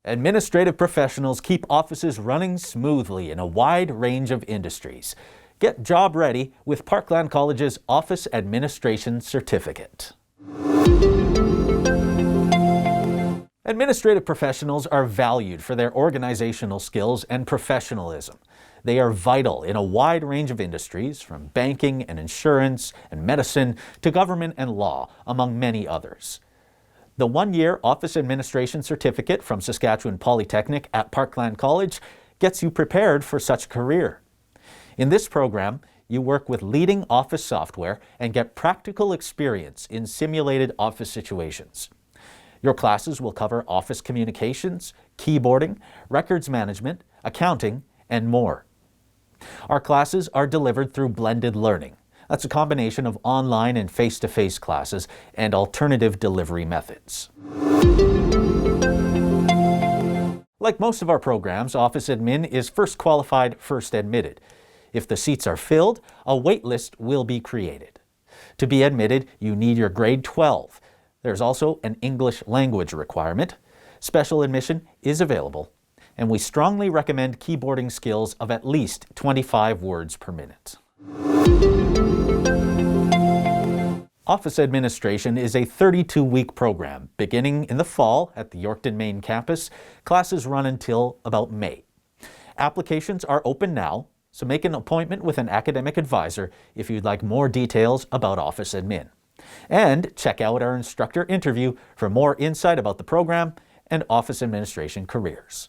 Administrative professionals keep offices running smoothly in a wide range of industries. Get job ready with Parkland College's Office Administration Certificate. Administrative professionals are valued for their organizational skills and professionalism. They are vital in a wide range of industries, from banking and insurance and medicine to government and law, among many others. The one-year Office Administration Certificate from Saskatchewan Polytechnic at Parkland College gets you prepared for such a career. In this program, you work with leading office software and get practical experience in simulated office situations. Your classes will cover office communications, keyboarding, records management, accounting, and more. Our classes are delivered through blended learning. That's a combination of online and face-to-face classes and alternative delivery methods. Like most of our programs, Office Admin is first qualified, first admitted. If the seats are filled, a wait list will be created. To be admitted, you need your grade 12. There's also an English language requirement. Special admission is available, and we strongly recommend keyboarding skills of at least 25 words per minute. Office Administration is a 32-week program beginning in the fall at the Yorkton, Maine campus. Classes run until about May. Applications are open now, so make an appointment with an academic advisor if you'd like more details about Office Admin. And check out our instructor interview for more insight about the program and Office Administration careers.